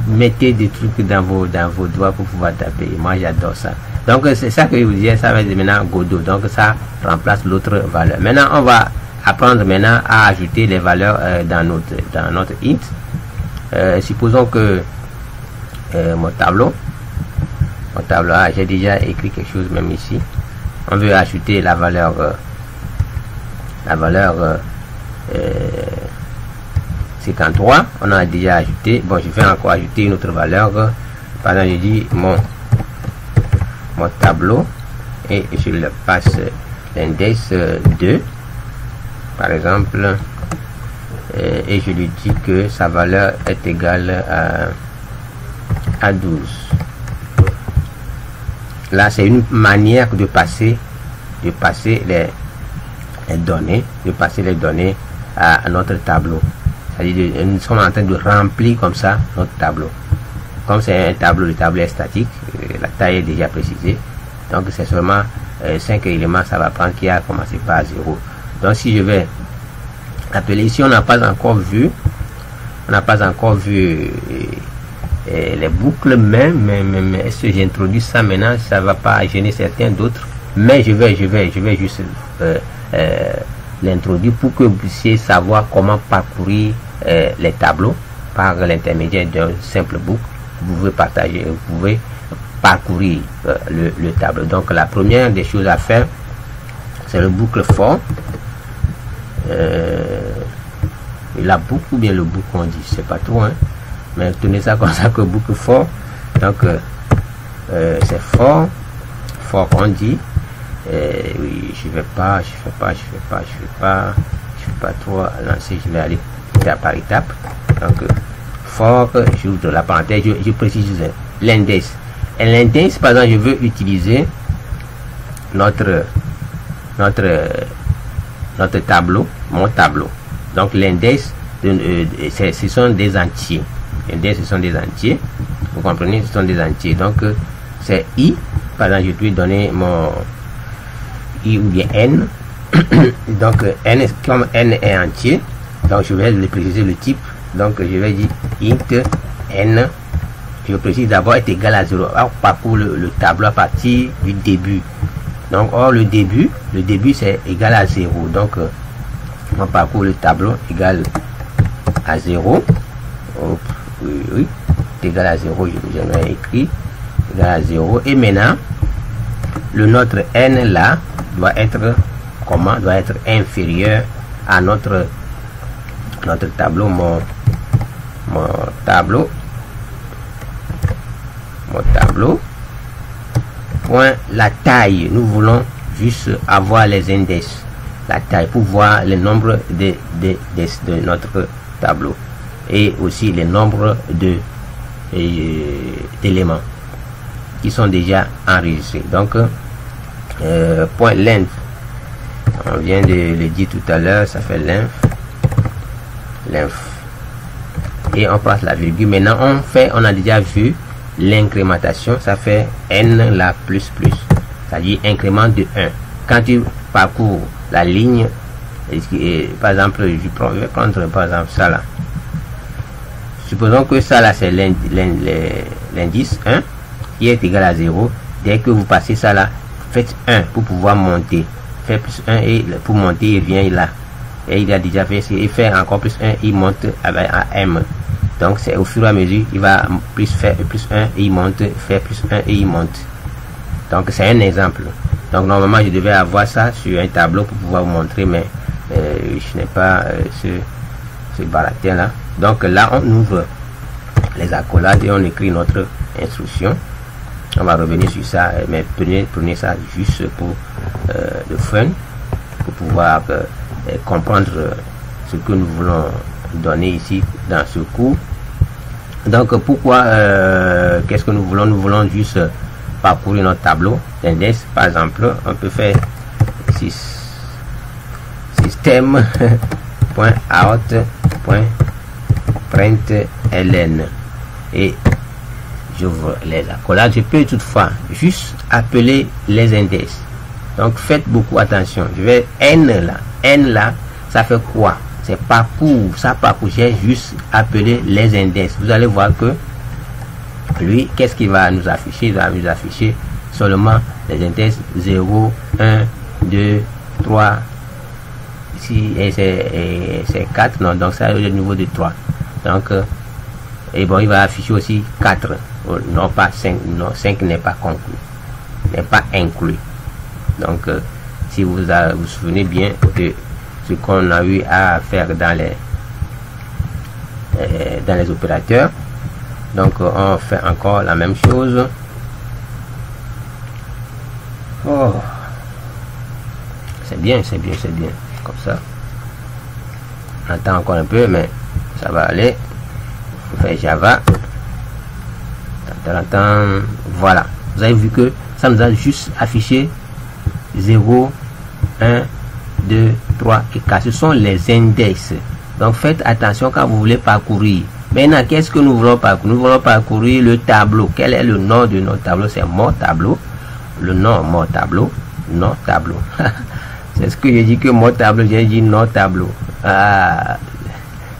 mettez des trucs dans vos doigts pour pouvoir taper. Moi j'adore ça. Donc c'est ça que je vous disais, ça va être maintenant Godot. Donc ça remplace l'autre valeur. Maintenant on va apprendre maintenant à ajouter les valeurs dans notre int. Supposons que mon tableau, j'ai déjà écrit quelque chose même ici. On veut ajouter la valeur 53, on a déjà ajouté. Bon, je vais encore ajouter une autre valeur. Par exemple, je dis mon tableau et je le passe l'index 2 par exemple, et je lui dis que sa valeur est égale à 12. Là c'est une manière de passer les données, à notre tableau. C'est-à-dire nous sommes en train de remplir comme ça notre tableau. Comme c'est un tableau, le tableau est statique, la taille est déjà précisée, donc c'est seulement 5 éléments, ça va prendre, qui a commencé par 0. Donc si je vais appeler ici, on n'a pas encore vu les boucles, mais est-ce que j'introduis ça maintenant, ça va pas gêner certains d'autres, mais je vais juste l'introduire pour que vous puissiez savoir comment parcourir les tableaux par l'intermédiaire d'un simple boucle. Vous pouvez parcourir le tableau. Donc la première des choses à faire, c'est le boucle for. La boucle ou bien le boucle on dit, c'est pas trop, hein, mais tenez ça comme ça, que boucle for. Donc c'est for on dit. Oui, je vais pas trop lancer, je vais aller étape par étape. Donc for, j'ouvre la parenthèse, je précise l'index. Et l'index, par exemple, je veux utiliser notre tableau, mon tableau. Donc l'index, ce sont des entiers. L'index, ce sont des entiers. Vous comprenez, ce sont des entiers. Donc c'est i. Par exemple, je peux donner mon i ou bien n. Donc n, comme n est entier, donc je vais le préciser le type. Donc je vais dire int n. Je précise d'abord est égal à 0. On parcourt le tableau à partir du début. Donc or le début c'est égal à 0. Donc on parcourt le tableau égal à 0. Hop, oui, c'est égal à 0. J'ai écrit égal à 0. Et maintenant notre n là doit être comment? Doit être inférieur à notre tableau, mon tableau point la taille. Nous voulons juste avoir les index, la taille, pour voir le nombre de notre tableau et aussi le nombre d'éléments qui sont déjà enregistrés. Donc, point length, on vient de le dire tout à l'heure, ça fait length, et on passe la virgule. Maintenant, on a déjà vu l'incrémentation, ça fait n la plus, c'est-à-dire incrément de 1. Quand tu parcours la ligne, par exemple, je vais prendre par exemple ça là. Supposons que ça là c'est l'indice 1 qui est égal à 0. Dès que vous passez ça là, faites 1 pour pouvoir monter. Faites plus 1 et pour monter il vient là. Et il a déjà fait, il fait encore plus 1, il monte à M. Donc c'est au fur et à mesure, il va plus faire plus 1 et il monte, faire plus 1 et il monte. Donc c'est un exemple. Donc normalement je devais avoir ça sur un tableau pour pouvoir vous montrer, mais je n'ai pas ce baratin là. Donc là on ouvre les accolades et on écrit notre instruction. On va revenir sur ça, mais prenez ça juste pour le fun, pour pouvoir comprendre ce que nous voulons donner ici dans ce cours. Donc pourquoi qu'est-ce que nous voulons? Nous voulons juste parcourir notre tableau d'index. Par exemple, on peut faire système.out.println et j'ouvre les accolades. Je peux toutefois juste appeler les index. Donc faites beaucoup attention. Je vais n là, ça fait quoi? C'est parcours, ça parcours. J'ai juste appelé les index. Vous allez voir que lui, qu'est-ce qu'il va nous afficher? Il va nous afficher seulement les index 0, 1, 2, 3. Ici, et c'est 4. Non, donc ça est le niveau de 3. Donc, et bon, il va afficher aussi 4. Non, pas 5. Non, 5 n'est pas conclu. N'est pas inclus. Donc, si vous vous souvenez bien de ce qu'on a eu à faire dans les opérateurs, donc on fait encore la même chose. Oh, c'est bien, comme ça. On attend encore un peu, mais ça va aller. On fait Java. Voilà. Vous avez vu que ça nous a juste affiché 0, 1, 2, 3 et 4. Ce sont les index. Donc faites attention quand vous voulez parcourir. Maintenant, qu'est-ce que nous voulons parcourir? Nous voulons parcourir le tableau. Quel est le nom de notre tableau? C'est mon tableau. Le nom, mon tableau. Non tableau. C'est ce que j'ai dit que mon tableau. J'ai dit non tableau.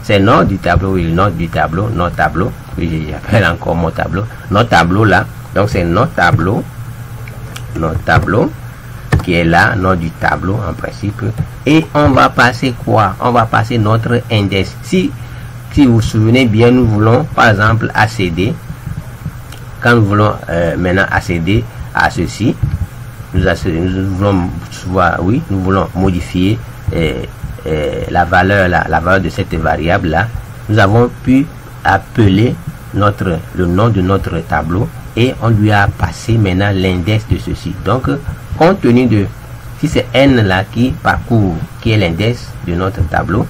C'est le nom du tableau. Oui, le nom du tableau. Non tableau. Oui, j'appelle encore mon tableau. Notre tableau là. Donc c'est notre tableau. Notre tableau. Qui est là, nom du tableau en principe. Et on va passer quoi? On va passer notre index. Si vous vous souvenez bien, nous voulons par exemple accéder. Quand nous voulons maintenant accéder à ceci, nous voulons modifier la valeur de cette variable là. Nous avons pu appeler le nom de notre tableau et on lui a passé maintenant l'index de ceci. Donc compte tenu de, si c'est n là qui parcourt, qui est l'index de notre tableau,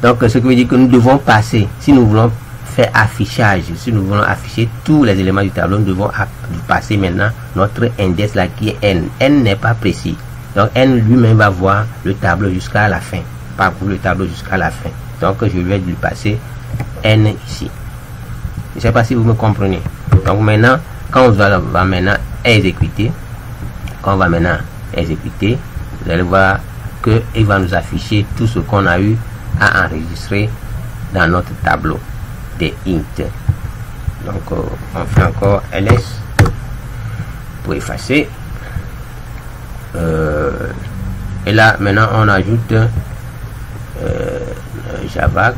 donc ce qui veut dire que nous devons passer, si nous voulons faire affichage, si nous voulons afficher tous les éléments du tableau, nous devons passer maintenant notre index là qui est n. N n'est pas précis, donc n lui-même va voir le tableau jusqu'à la fin, parcourir le tableau jusqu'à la fin. Donc je vais lui passer n ici. Je ne sais pas si vous me comprenez. Donc maintenant, quand on va maintenant exécuter, vous allez voir que il va nous afficher tout ce qu'on a eu à enregistrer dans notre tableau des int. Donc on fait encore ls pour effacer. Et là maintenant on ajoute Java.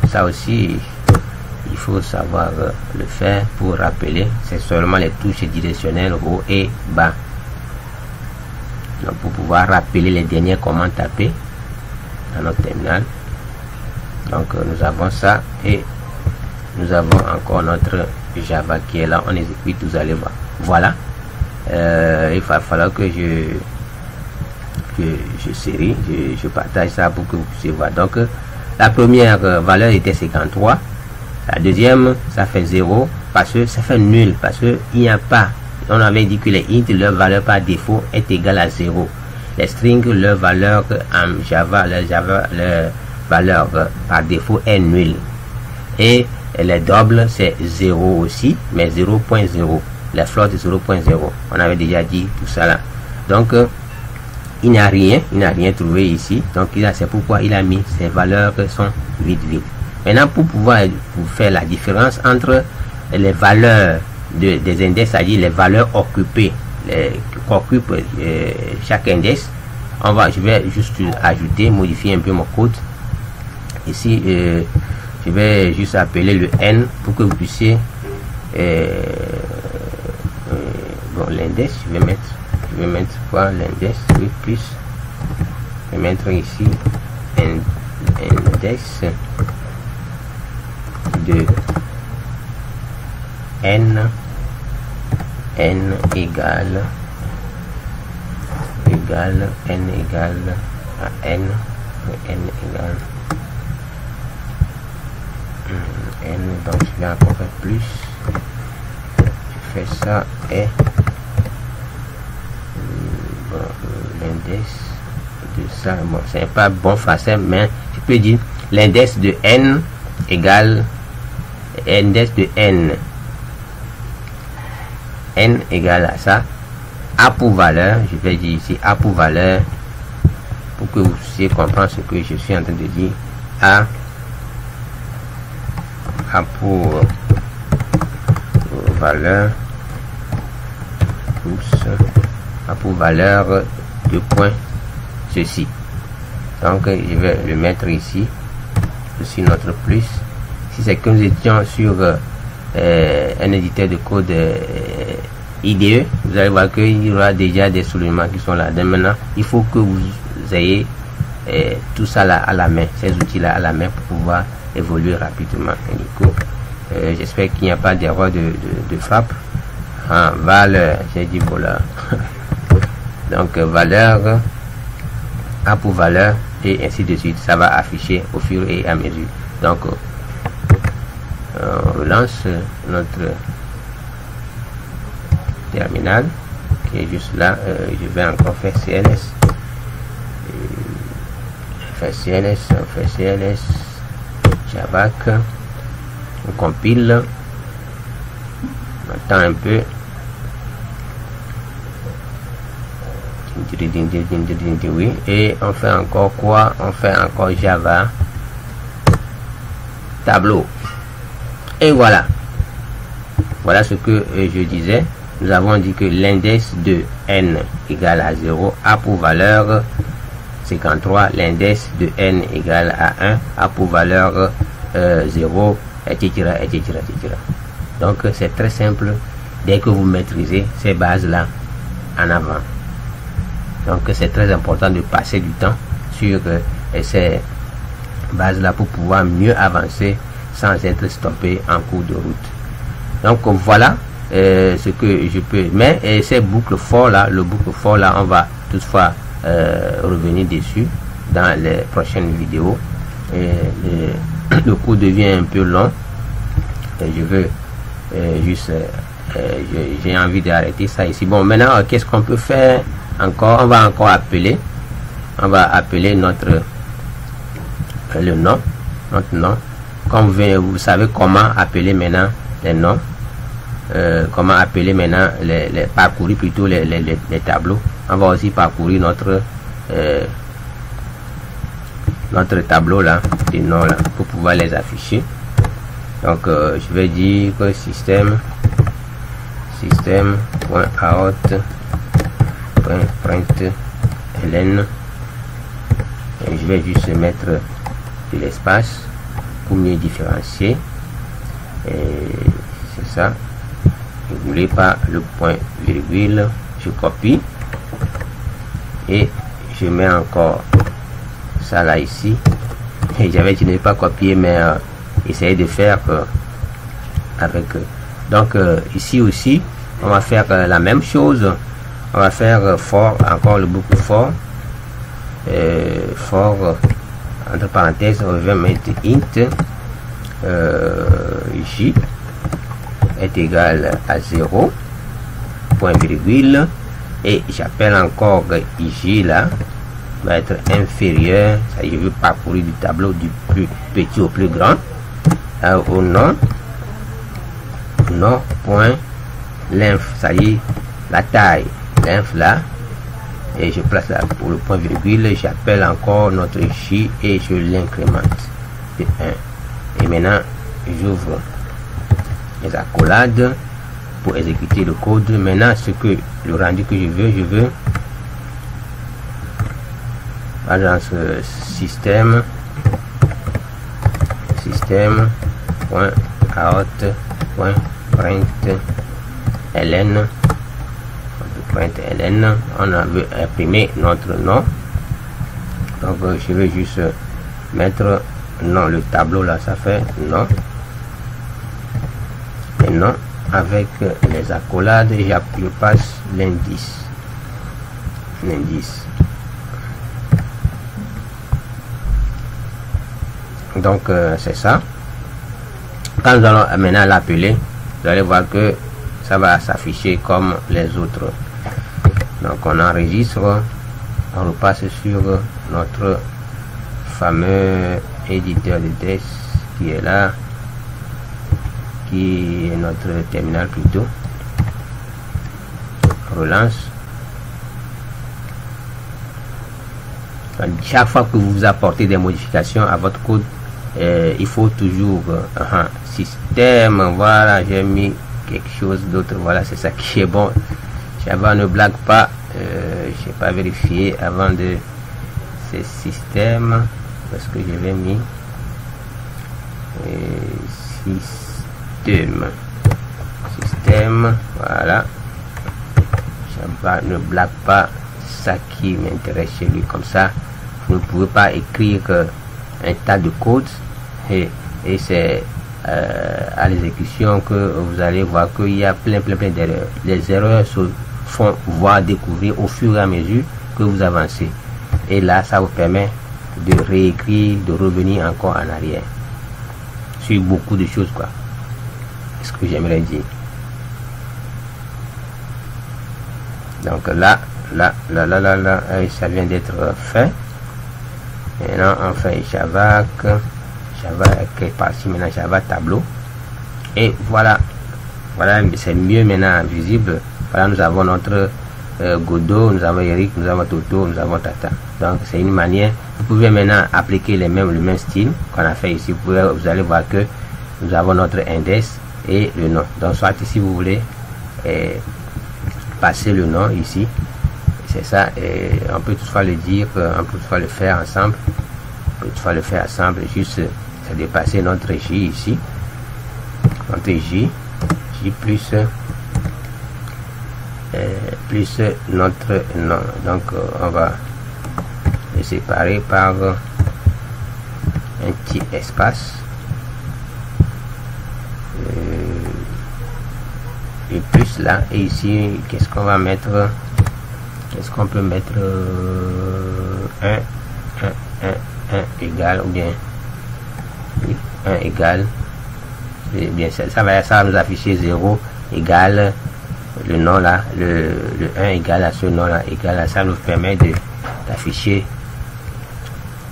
Ça aussi il faut savoir le faire pour rappeler. C'est seulement les touches directionnelles haut et bas. Donc pour pouvoir rappeler les dernières commandes tapées dans notre terminal. Donc nous avons ça et nous avons encore notre Java qui est là. On exécute, vous allez voir. Voilà. Il va falloir que je partage ça pour que vous puissiez voir. Donc la première valeur était 53. La deuxième, ça fait 0. parce que ça fait nul, parce que il n'y a pas, on avait dit que les int, leur valeur par défaut est égale à 0. Les strings, leur valeur en Java, leur valeur par défaut est nulle. Et les doubles, c'est 0 aussi, mais 0.0. Les flottes, 0.0. On avait déjà dit tout ça là. Donc, il n'y a rien trouvé ici. Donc, c'est pourquoi il a mis ces valeurs qui sont vides. Maintenant, pour pouvoir faire la différence entre les valeurs des index, c'est-à-dire les valeurs occupées, qu'occupe chaque index, je vais juste ajouter, modifier un peu mon code. Ici, je vais juste appeler le n pour que vous puissiez bon, l'index, je vais mettre quoi, l'index, oui, plus, je vais mettre ici index de n égale n égale à n égale n, donc je vais encore faire plus, je fais ça et bon, l'index de ça, bon, c'est pas bon français, mais je peux dire l'index de n égale index de n égale à ça, a pour valeur, je vais dire ici a pour valeur, pour que vous puissiez comprendre ce que je suis en train de dire, a pour valeur, a pour valeur de point ceci. Donc je vais le mettre ici, aussi notre plus. Si c'est que nous étions sur un éditeur de code IDE, vous allez voir qu'il y aura déjà des soulignements qui sont là. Donc maintenant, il faut que vous ayez tout ça là à la main, ces outils là à la main pour pouvoir évoluer rapidement. J'espère qu'il n'y a pas d'erreur de frappe. Valeur, j'ai dit voilà. Donc valeur, a pour valeur, et ainsi de suite. Ça va afficher au fur et à mesure. Donc on relance notre terminal qui est juste là. Je vais encore faire CLS. On fait CLS, Javac, on compile, on attend un peu, oui, et on fait encore quoi? On fait encore Java tableau, et voilà ce que je disais. Nous avons dit que l'index de n égale à 0 a pour valeur 53, l'index de n égale à 1 a pour valeur 0, etc. Donc c'est très simple dès que vous maîtrisez ces bases là en avant. Donc c'est très important de passer du temps sur ces bases là pour pouvoir mieux avancer sans être stoppé en cours de route. Donc voilà ce que je peux, mais ces boucles for là, le boucle for là, on va toutefois revenir dessus dans les prochaines vidéos. Le cours devient un peu long et je veux juste j'ai envie d'arrêter ça ici. Bon, maintenant qu'est-ce qu'on peut faire encore? On va encore appeler notre nom. Comme vous savez comment appeler maintenant les noms, comment appeler maintenant les parcourir plutôt les tableaux. On va aussi parcourir notre tableau là, des noms là, pour pouvoir les afficher. Donc je vais dire que système.out.println, et je vais juste mettre de l'espace pour mieux différencier, et c'est ça. N'oubliez pas le point virgule, je copie et je mets encore ça là ici, et j'avais dit ne pas copier mais essayer de faire avec donc ici aussi on va faire la même chose. On va faire for, encore le boucle for, entre parenthèses on va mettre int j, est égal à 0, point virgule, et j'appelle encore J là, va être inférieur, ça je veux parcourir du tableau du plus petit au plus grand, au nom, point l'inf, ça y est, la taille, l'inf là, et je place là pour le point virgule, j'appelle encore notre J et je l'incrémente de 1. Et maintenant, j'ouvre les accolades pour exécuter le code. Maintenant, le rendu que je veux dans ce système .out.println, on a veut imprimer notre nom, donc je vais juste mettre non, le tableau là, ça fait non, et non, avec les accolades, je passe l'indice. Donc c'est ça. Quand nous allons maintenant l'appeler, vous allez voir que ça va s'afficher comme les autres. Donc on enregistre, on repasse sur notre fameux éditeur de texte qui est là, qui est notre terminal plutôt. Relance. Chaque fois que vous apportez des modifications à votre code, il faut toujours système, voilà, j'ai mis quelque chose d'autre, voilà, c'est ça qui est bon. Java ne blague pas, je n'ai pas vérifié avant de ces systèmes, parce que je l'ai mis système, voilà. Java ne blague pas, ça qui m'intéresse chez lui. Comme ça, vous ne pouvez pas écrire un tas de codes et c'est à l'exécution que vous allez voir qu'il y a plein d'erreurs. Les erreurs se font voir découvrir au fur et à mesure que vous avancez, et là ça vous permet de réécrire, de revenir encore en arrière sur beaucoup de choses, quoi. C'est ce que j'aimerais dire. Donc là, ça vient d'être fait. Maintenant on fait Java qui est parti, maintenant Java tableau, et voilà, c'est mieux maintenant visible. Voilà, nous avons notre Godot, nous avons Eric, nous avons Toto, nous avons Tata. Donc c'est une manière. Vous pouvez maintenant appliquer le même style qu'on a fait ici. Vous allez voir que nous avons notre index et le nom. Donc soit ici vous voulez passer le nom ici, c'est ça, et on peut toutefois le dire, on peut toutefois le faire ensemble, juste c'est de passer notre J ici, notre J plus notre nom. Donc on va le séparer par un petit espace, et plus là, et ici qu'est-ce qu'on va mettre, qu'est-ce qu'on peut mettre, 1 égal, ou bien 1 égal, et bien ça va nous afficher 0 égal le nom là, le 1 égal à ce nom là, égal à ça, nous permet d'afficher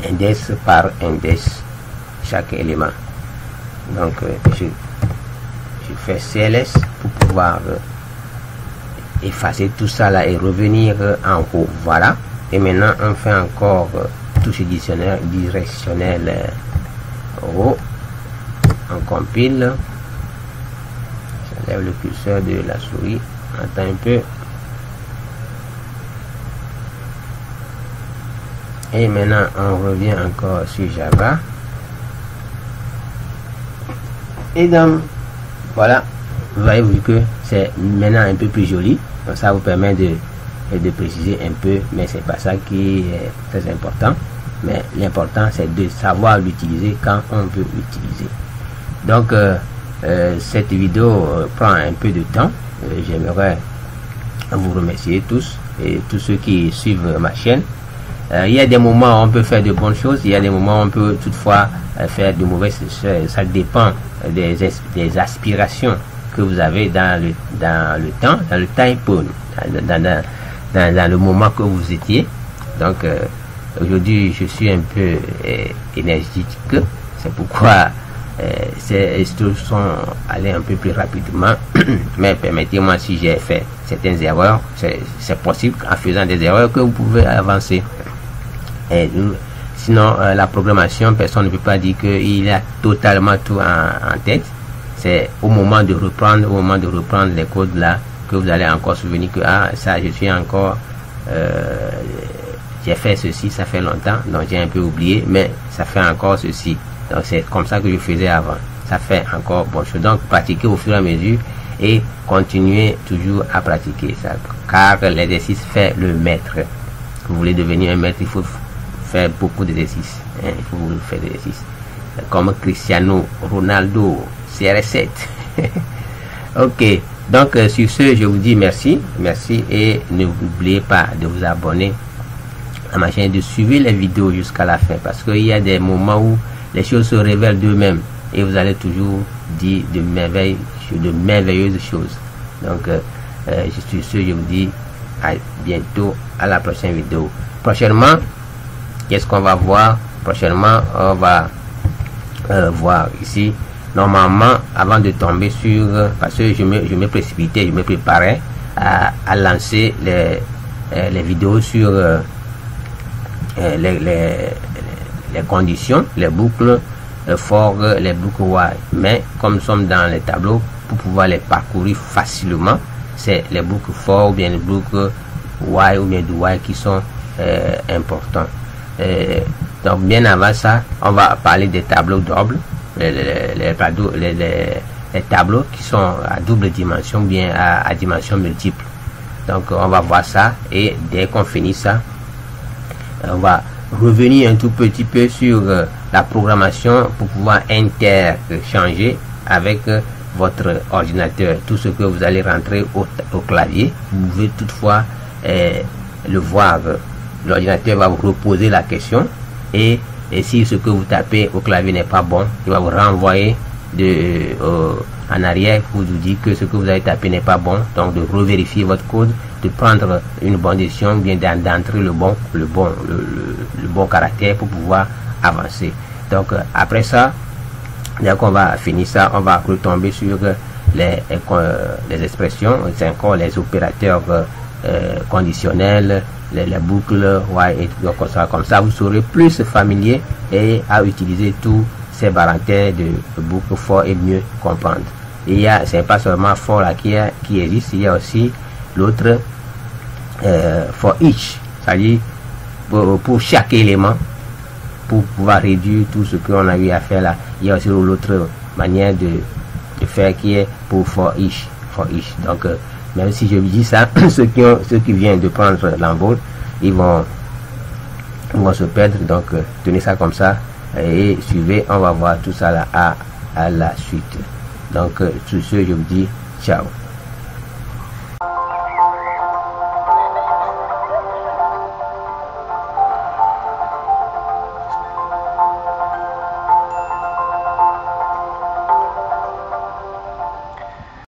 index par index chaque élément. Donc je fais CLS pour pouvoir effacer tout ça là et revenir en haut. Voilà, et maintenant on fait encore touche directionnelle haut, on compile, j'enlève le curseur de la souris, attends un peu, et maintenant on revient encore sur Java, et donc voilà, vous voyez que c'est maintenant un peu plus joli. Donc ça vous permet de préciser un peu, mais c'est pas ça qui est très important. Mais l'important c'est de savoir l'utiliser quand on veut l'utiliser. Donc cette vidéo prend un peu de temps. J'aimerais vous remercier tous et tous ceux qui suivent ma chaîne. Il y a des moments où on peut faire de bonnes choses, il y a des moments où on peut toutefois faire de mauvaises choses. Ça dépend des aspirations que vous avez dans le temps, dans le time, dans le moment que vous étiez. Donc aujourd'hui je suis un peu énergique, c'est pourquoi ces choses sont allées un peu plus rapidement. Mais permettez-moi, si j'ai fait certaines erreurs, c'est possible en faisant des erreurs que vous pouvez avancer. Et sinon la programmation, personne ne peut pas dire qu'il a totalement tout en tête. C'est au moment de reprendre les codes là que vous allez encore souvenir que ça je suis encore j'ai fait ceci, ça fait longtemps, donc j'ai un peu oublié, mais ça fait encore ceci. Donc c'est comme ça que je faisais avant. Ça fait encore bonne chose. Donc pratiquer au fur et à mesure et continuer toujours à pratiquer ça, car l'exercice fait le maître. Vous voulez devenir un maître, il faut faire beaucoup d'exercices. Il faut faire des exercices. Comme Cristiano Ronaldo, CR7. Ok. Donc sur ce, je vous dis merci et n'oubliez pas de vous abonner à ma chaîne, de suivre les vidéos jusqu'à la fin, parce qu'il y a des moments où les choses se révèlent d'eux-mêmes et vous allez toujours dire de merveilleuses choses. Donc sur ce, je vous dis à bientôt, à la prochaine vidéo. Prochainement, qu'est-ce qu'on va voir? Prochainement, on va voir ici. Normalement, avant de tomber sur, parce que je me précipitais, je me préparais à lancer les vidéos sur les conditions, les boucles for, les boucles while. Mais comme nous sommes dans les tableaux, pour pouvoir les parcourir facilement, c'est les boucles for ou bien les boucles while ou bien du while qui sont importants. Donc bien avant ça, on va parler des tableaux doubles, les tableaux qui sont à double dimension, bien à dimension multiple. Donc on va voir ça, et dès qu'on finit ça, on va revenir un tout petit peu sur la programmation pour pouvoir interchanger avec votre ordinateur tout ce que vous allez rentrer au clavier. Vous pouvez toutefois le voir. L'ordinateur va vous reposer la question, et si ce que vous tapez au clavier n'est pas bon, il va vous renvoyer en arrière pour vous dire que ce que vous avez tapé n'est pas bon. Donc de revérifier votre code, de prendre une bonne décision, bien d'entrer le bon caractère pour pouvoir avancer. Donc après ça, dès qu'on va finir ça, on va retomber sur les expressions, c'est encore les opérateurs conditionnels, les boucles while, et comme ça vous serez plus familier et à utiliser tous ces parenthèses de boucles for et mieux comprendre. Et c'est pas seulement for là qui existe, il y a aussi l'autre for each, c'est-à-dire pour chaque élément, pour pouvoir réduire tout ce qu'on a eu à faire là. Il y a aussi l'autre manière de faire qui est pour for each. Donc même si je vous dis ça, ceux qui viennent de prendre l'envol, ils vont se perdre. Donc tenez ça comme ça et suivez, on va voir tout ça là à la suite. Donc sur ce, je vous dis ciao.